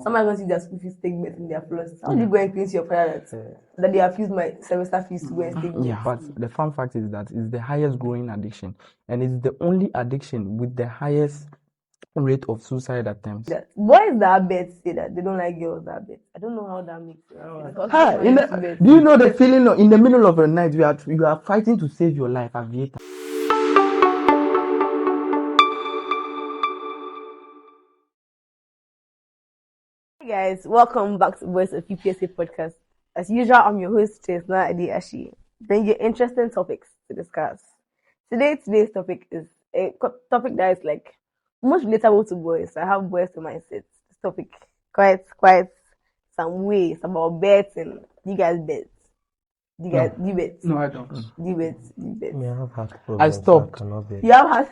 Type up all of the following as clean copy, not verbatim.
Somebody going to see their school fees take bet in their plus. How do you go and explain to your parents that they have used my semester fees to go and take bet? Yeah, but the fun fact is that it's the highest growing addiction, and it's the only addiction with the highest rate of suicide attempts. Boys that bet say that they don't like girls that bet. I don't know how that makes sense. Do you know the feeling in the middle of the night you are fighting to save your life, Aviator? Hey guys, welcome back to Voice of UPSA podcast. As usual, I'm your host, Chesna Adi Ashi. Bring you interesting topics to discuss. Today's topic is a topic that is like most relatable to boys. I have boys in my set. This topic quite some ways about betting. You guys bet. You bet. No, I don't. You bet. I have had problems. I stopped. So I cannot bet. You have had.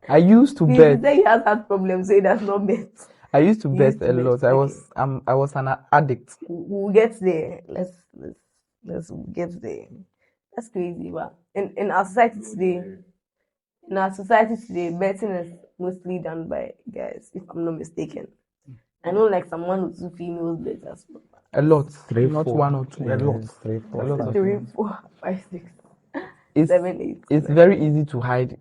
I used to He bet. said he has had problems, so he does not bet. I used to You bet used to a bet, lot. okay. I was an addict. We'll get there. Let's get there. That's crazy, but in our society today, betting is mostly done by guys, if I'm not mistaken. I know like some 1 or 2 females bet as well. A lot. Three, Not four. 1 or 2. A lot. 3, 4, A lot of 3, 4, 5, 6, It's 7, 8. it's very easy to hide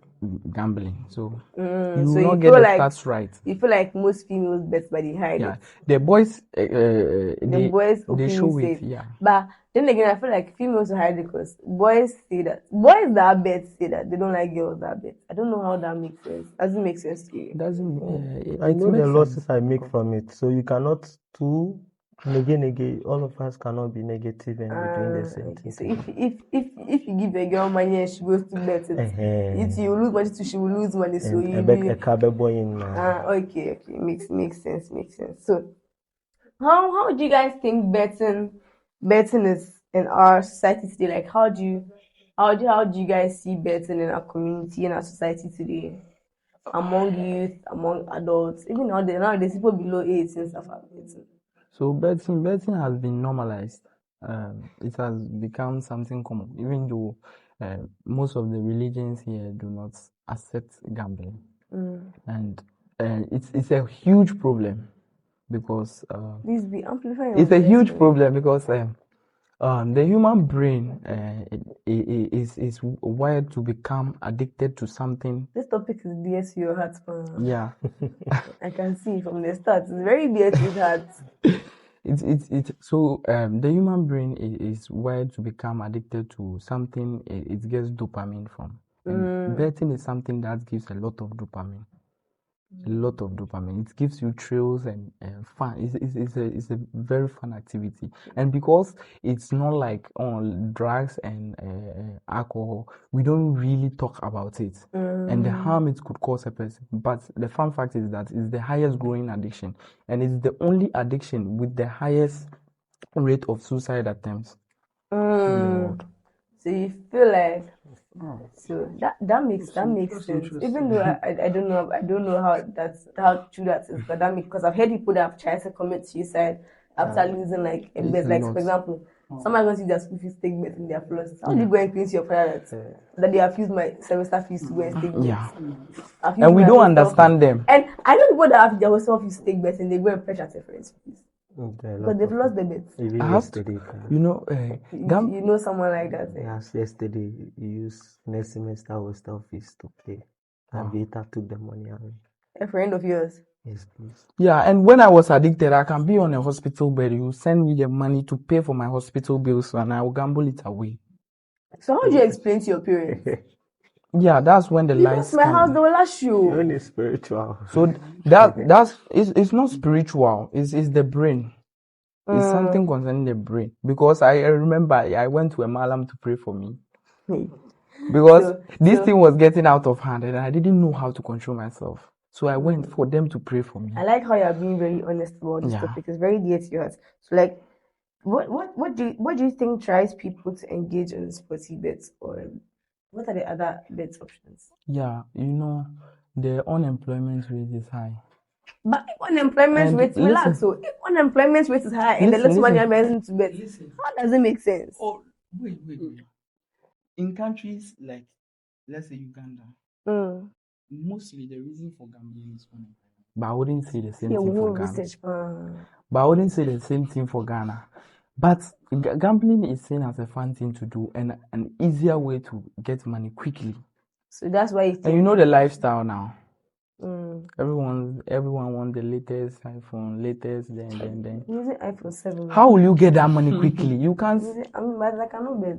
gambling. So you will so not you get feel the like- stats right. You feel like most females bet by the hide. Yeah, the boys, The boys they show openly it. say. Yeah, But then again, I feel like females will hide it because boys that bet say that they don't like girls that bet. I don't know how that makes sense. Doesn't make sense to you. it doesn't. I it know the makes losses sense. I make from it. So you cannot negate. All of us cannot be negative and be doing the same Okay, thing. so if you give a girl money and she goes to bet it, if you lose money too, she will lose money. So you A cab boy in. okay, makes sense. So how do you guys think betting is in our society today? Like how do you guys see betting in our community, in our society today? Among youth, among adults, even nowadays people below 18 stuff are betting. So betting has been normalized. It has become something common, even though most of the religions here do not accept gambling, and it's a huge problem because Please be amplifying. it's your a voice, huge please. problem because the human brain is wired to become addicted to something. This topic is dear to your heart, man. Yeah, I can see from the start. It's very dear to his heart. it's so the human brain is wired to become addicted to something it gets dopamine from. And betting is something that gives a lot of dopamine. A lot of dopamine. It gives you thrills and fun. It's a very fun activity. And because it's not like drugs and alcohol, we don't really talk about it and the harm it could cause a person. But the fun fact is that it's the highest growing addiction, and it's the only addiction with the highest rate of suicide attempts. So you feel like so that makes sense. Even though I don't know how true that is, but that makes, because I've heard people that have tried to commit suicide after losing like a bet. Like for example, somebody going to see their school fees take bet in their plus. How do you go and explain to your parents that they have used my semester fees to go and take bet? Yeah, I've used and we my don't hostel understand them. And I know people that have their hostel fees to take bet and they go and pressure their friends fees because they've lost the bet. Even I have to, yesterday, you know, You know someone like that. yesterday, you used next semester hostel fees to pay. And Vita took the money away. A friend of yours. Yes, please. yeah, and when I was addicted, I can be on a hospital bed. You send me the money to pay for my hospital bills, and I will gamble it away. So how do you explain to your parents? Yeah, that's when the You lights lost my house, come. they will ask you. Only spiritual. So that's it's not spiritual. It's the brain. It's something concerning the brain. Because I remember I went to a malam to pray for me because this thing was getting out of hand, and I didn't know how to control myself. So I went for them to pray for me. I like how you're being very honest about this Yeah. topic. It's very dear to your heart. So like what do you think drives people to engage in sporty bets, or what are the other bet options? Yeah, you know, the unemployment rate is high. But if unemployment And rate, relax. listen. So if unemployment rate is high and the Listen, less money listen. you're making to bet, how does it make sense? Oh, wait. In countries like, let's say Uganda, Mm. mostly the reason for gambling is unemployment. but I wouldn't say the same Yeah, thing we for will Ghana. research. But I wouldn't say the same thing for Ghana. But gambling is seen as a fun thing to do and an easier way to get money quickly. So that's why you And you think. know the lifestyle now. Mm. Everyone wants the latest iPhone, latest then. Using iPhone 7. How will you get that money quickly? You can't. I mean, but I cannot bet.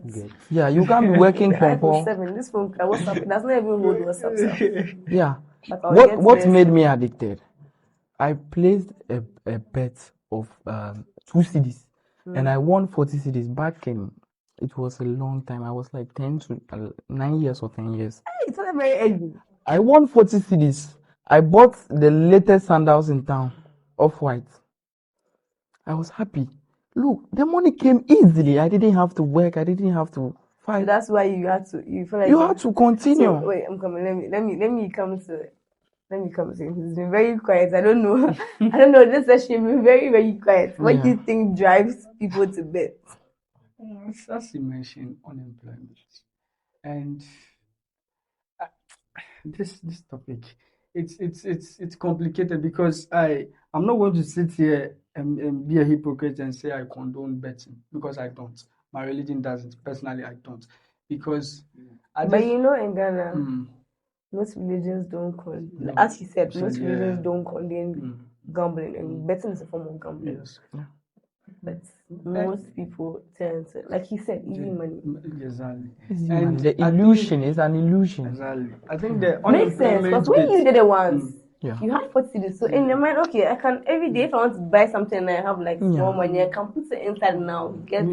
Yeah, you can't be working The iPhone from 7, this phone, WhatsApp, it does not even hold WhatsApp stuff. Yeah. But I'll get What best. made me addicted? I placed a bet of 2 CDs and I won 40 CDs back in. It was a long time. I was like 9 years or 10 years. It's not very early. I won 40 CDs. I bought the latest sandals in town, off-white. I was happy. Look, the money came easily. I didn't have to work. I didn't have to So fight. that's why you feel like You had to continue. So wait, I'm coming. Let me come to. Let me come to him. He's been very quiet. I don't know. I don't know. This session been very, very quiet. What do you think drives people to bet? As you mentioned, unemployment, and this topic, it's complicated because I'm not going to sit here and be a hypocrite and say I condone betting because I don't. My religion doesn't. Personally, I don't because But you know, in Ghana, Mm. most religions don't condone. No. As you said, So, most yeah. religions don't condone gambling, and betting is a form of gambling. Yes. But most people tend to, like he said, easy money. Exactly. And the illusion is an illusion. Exactly. I think the Makes sense, because when you did it once, Yeah. you had 40 cedis. So in your mind, okay, I can every day if I want to buy something and I have like small money, I can put it inside now. Get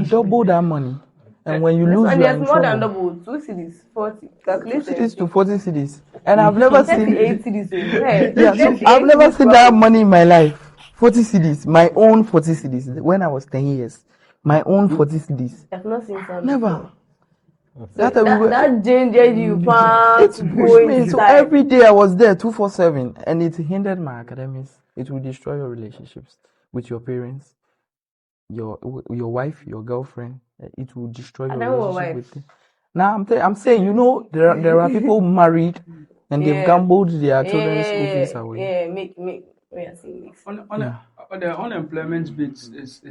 Double that money. And when you this lose, one you are there's in more than trouble. double. 2 cedis, 40. 2 Calculate CDs to 40 CDs. And I've never seen 38 cedis. Hey, Yeah, so 38 I've never cedis seen that money in my life. 40 CDs, my own 40 CDs. When I was 10 years, my own 40 CDs. I've not seen some. Never. So That gingered you it to pushed go me. So inside. every day I was there 247, and it hindered my academics. It will destroy your relationships with your parents, your wife, your girlfriend. It will destroy your I don't want relationship wife. with them. Now I'm saying, you know, there are people married and they've gambled their children's school fees away. Yeah, make. We are saying mix. The unemployment bit is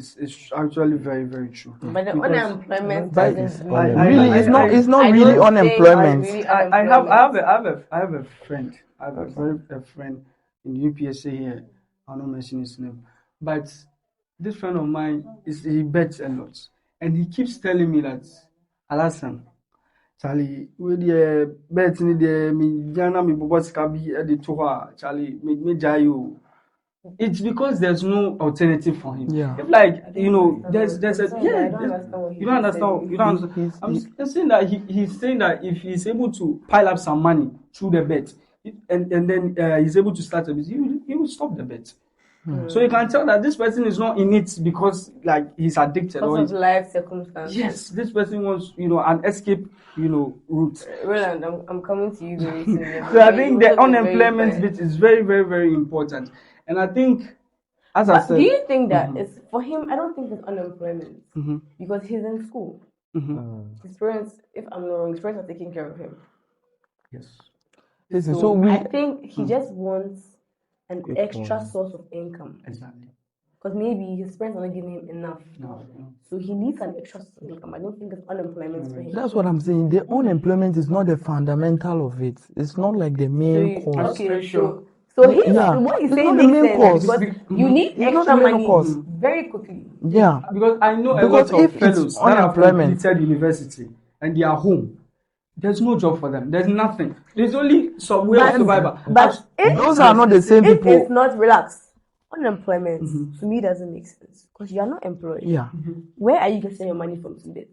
actually very, very true. But the Because unemployment But doesn't really, it's not I really don't think unemployment. it's really I have unemployment. a friend. I have a friend in UPSA here. I'll not mention his name. But this friend of mine he bets a lot. And he keeps telling me that Alasan, Charlie, with the bet in the me Jana me Boboska be at the tour, Charlie, me jayo. It's because there's no alternative for him. Yeah. If like you know, there's a I don't understand what you don't understand. You don't understand. I'm saying that he's saying that if he's able to pile up some money through the bet, and then he's able to start a business, he will stop the bet. So you can tell that this person is not in it because like he's addicted or because of life circumstances. yes, this person wants an escape route. Roland, I'm coming to you very soon. So I think the unemployment bit is very, very, very important. And I think, as I said, do you think that it's for him? I don't think it's unemployment because he's in school. His parents, if I'm not wrong, his parents are taking care of him. yes. Listen, I think he just wants an extra source of income. Exactly. Because maybe his parents are not giving him enough. No. So he needs an extra source of income. I don't think it's unemployment for him. that's what I'm saying. The unemployment is not the fundamental of it. It's not like the main cause. Okay, Sure. so what he's It's saying not the main makes cause. sense because you need It's not extra the main money cause. very quickly. Yeah. Because I know a Because lot if of it's fellows that have unemployment- completed university and they are home. There's no job for them. There's nothing. There's only some way of survival. But if Those are not the same if people. it's not relaxed, unemployment to me doesn't make sense because you are not employed. Yeah. Where are you getting your money from to bet?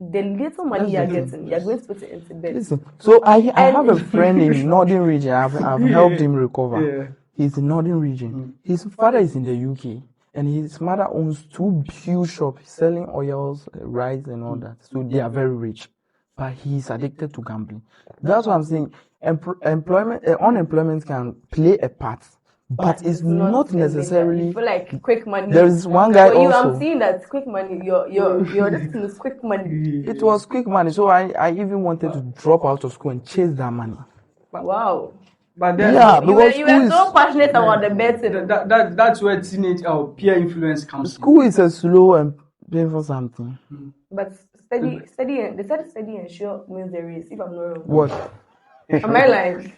The little money That's you're the getting, you're going to put it into bet. Listen, so I have a friend in Northern region. I've helped him recover. Yeah. He's in Northern region. His father is in the UK, and his mother owns 2 huge shops selling oils, rice, and all that. So they are very rich, but he's addicted to gambling. That's what I'm saying. Unemployment can play a part, but it's not I necessarily. feel like quick money. There is one guy For you, also. I'm seeing that quick money. Your this thing is quick money. It was quick money, so I even wanted to drop out of school and chase that money. Wow. But then Yeah, You because were so passionate about the betting. that's where teenage peer influence comes school is a slow and painful something. But steady, they said steady and sure wins the race, if I'm not wrong. What? Am I lying?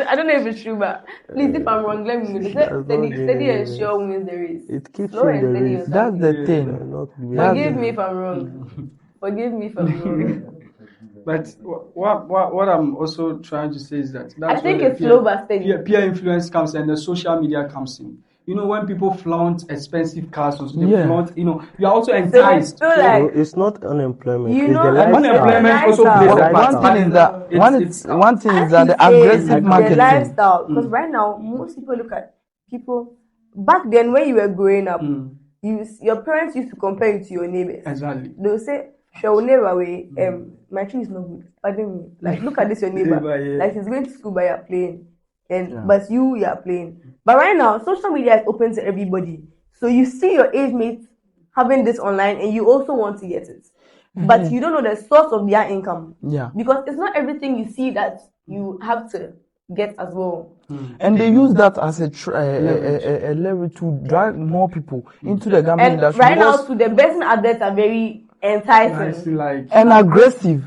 I don't know if it's true, but please, if I'm wrong, let me know. They said That's not steady and genuine. sure wins the race. It keeps Slow you in and the steady race. or That's something. the thing. Not Forgive really. me if I'm wrong. Forgive me if I'm wrong. But what I'm also trying to say is that that's I think where it's slow but steady. peer influence comes and the social media comes in. You know, when people flaunt expensive cars, also they Yeah. flaunt. You know, you're also So enticed. feel to- like No, it's not unemployment. you It's know, the it's lifestyle. Unemployment also lifestyle. plays a One part. One But thing is then that one thing is that the As you say, aggressive the marketing. lifestyle. Because right now, most people look at people. Back then, when you were growing up, your parents used to compare you to your neighbors. Exactly. They'll say, "Show neighbor way, my tree is not good. Pardon me. Like, look at this, your neighbor. Neighbor, yeah. Like, he's going to school, but you're playing, and Yeah. but you are playing. But right now, social media is open to everybody. So you see your age mates having this online, and you also want to get it, but you don't know the source of their income. Yeah. Because it's not everything you see that you have to get as well. And they use that as a leverage to drag more people into the gambling And industry. right now, because- too, the betting adverts are very enticing. Like and aggressive.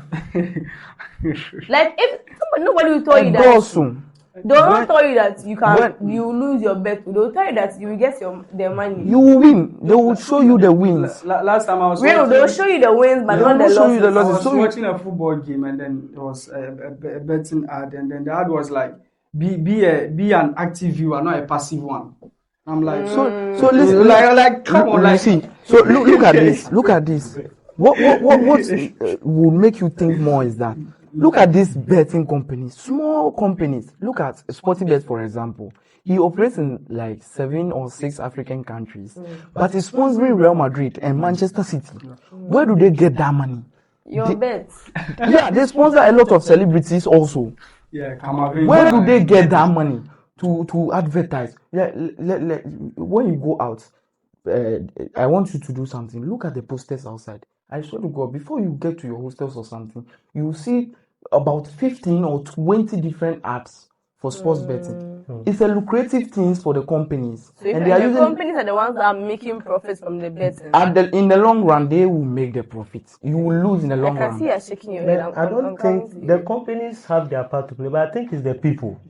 Like if nobody will tell you And that. also, They will not tell you that you can when- you lose your bet. They will tell you that you will get their money. you will win. They will show you the wins. last time I was Real, watching, they will show you the wins, but They not the will show you the losses. I losses. was So you- watching a football game and then there was a betting ad and then the ad was like be an active viewer, not a passive one. I'm like So listen, like come on, you like see. So look at this. Look at this. What will make you think more is that look at these betting companies, small companies. Look at Sportingbet, for example. He operates in like 7 or 6 African countries, but he's sponsoring Real Madrid and Manchester City. Where do they get that money? Your bets. Yeah, they sponsor a lot of celebrities also. yeah, come on. Where do they get that money to advertise? When you go out, I want you to do something. Look at the posters outside. I swear to God, before you get to your hostels or something, you will see about 15 or 20 different ads for sports betting. It's a lucrative thing for the companies, So if and they are the using. companies are the ones that are making profits from the betting. In the long run, they will make the profits. You will lose in the I long can see run. you shaking your head. But I don't think the companies have their part to play, but I think it's the people.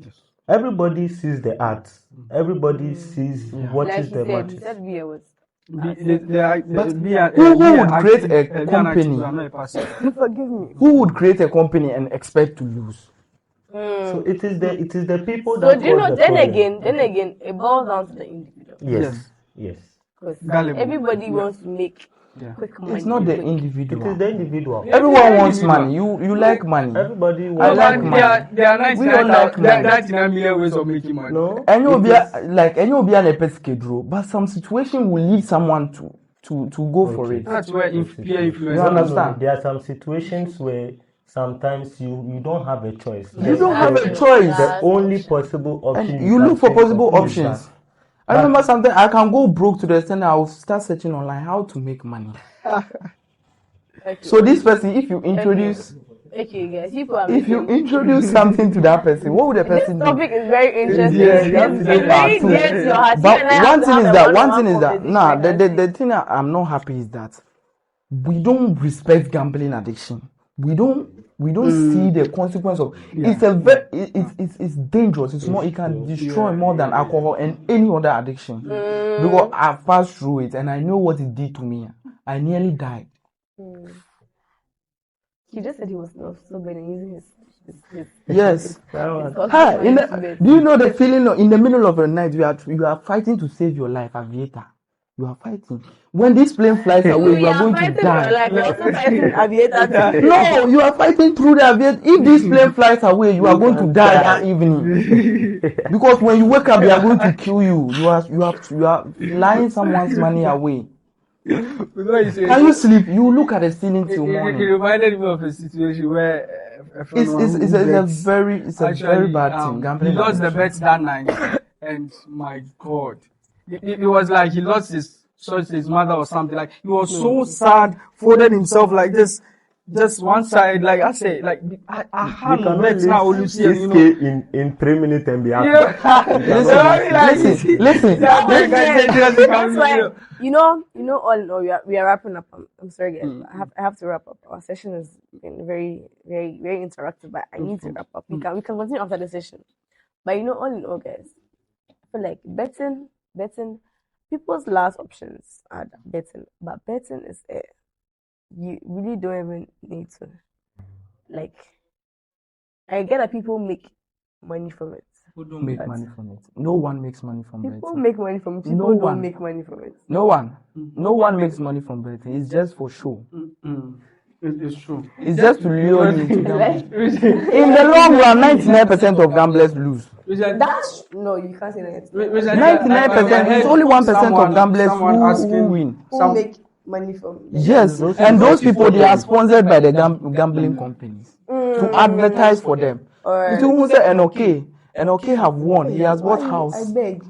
Everybody sees the ads. Everybody sees, watches like the you matches. said viewers. Who would create a company? Forgive me. Who would create a company and expect to lose? So it is the people So that do you cause know? the Then problem. again, it boils down to the individual. Yes. Because Gullible. everybody wants to make quick money. It's not the quick. It individual. is the individual. Everyone wants money. You like money. Everybody I wants like money. money. There are We don't like money. 99 million ways of making money. No. And you'll it be is- like and you'll be an episcadro, but some situation will lead someone to go for it. That's where peer influence. You understand? There are some situations where sometimes you don't have a choice. You don't have a choice. The only possible option. And you can look for think of possible is options. that. I remember something. I can go broke to the extent I'll start searching online how to make money. Okay. So this person, if you introduce Okay, guys, people are if you making. introduce something to that person, what would the This person do? topic is very interesting. Yes, you have to It's say very part two. dear to your heart. But You and I have one to thing have is a that one-on-one conversation. the thing I'm not happy is that we don't respect gambling addiction. We don't see the consequence of it's a very it's dangerous. It's more, it can destroy more than alcohol and any other addiction. Because I've passed through it and I know what it did to me. I nearly died. He just said he was not sober and using his Yes. his Hi, husband do you know the feeling in the middle of the night you are fighting to save your life, Aviator? You are fighting. When this plane flies away, you are going to die. You're also fighting Aviator. No, you are fighting through the Aviator. If this plane flies away, you are going to die that evening. Because when you wake up, they are going to kill you. You are lying someone's money away. Can you sleep? You look at the ceiling till It morning. reminded me of a situation where a friend of mine who It's a bets very bad thing. he Gambling lost the addiction. bet that night, and my God, it was like he lost his mother or something. Like he was so sad, folded himself like this, just one side. Like I say, like I You had cannot bet now lose Lucy, you 6K in 3 minutes and be happy. Listen. That's why all in all, we are wrapping up. I'm sorry, guys, but I have to wrap up. Our session has been very, very, very interactive, but I need to wrap up. We can continue after the session. But all in all, guys, I feel like betting, people's last options are betting, but betting is you really don't even need to. Like, I get that people make money from it. People don't make money from it. No one makes money from People betting. make money from it. People No don't one. make money from it. No one makes money from betting. It's just for show. It's true. It's just to lure you into gambling. In the long run, 99% of gamblers lose. That's no, you can't say that. 99%. It's only 1% of gamblers who win. Who make money from it. Yes, and those people, they are sponsored by the gambling companies to advertise for them. Alright. Who say NOK have won. He has bought house. I beg.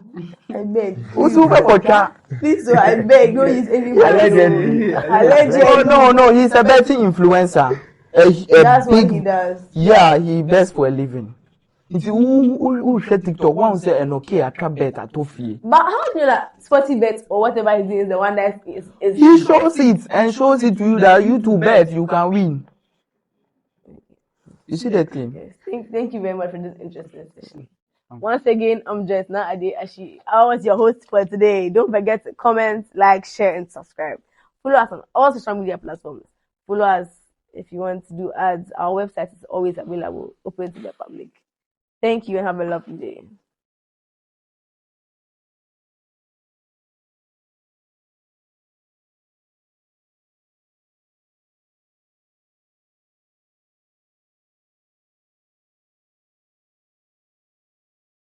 Please, so I beg. Don't use anybody. Allegedly. Oh no, he's a betting influencer. That's what he does. Yeah, he bets for a living. Who share TikTok? One say NOK attract bet at Toffee. But how do you know that Sporty Bet or whatever it is the one that is he shows it and shows it to you that you to bet you can win. You see that thing? Yes. Thank you very much for this interesting session. Once again, I'm Jess Ade Ashi. I was your host for today. Don't forget to comment, like, share, and subscribe. Follow us on all social media platforms. Follow us if you want to do ads. Our website is always available, open to the public. Thank you and have a lovely day.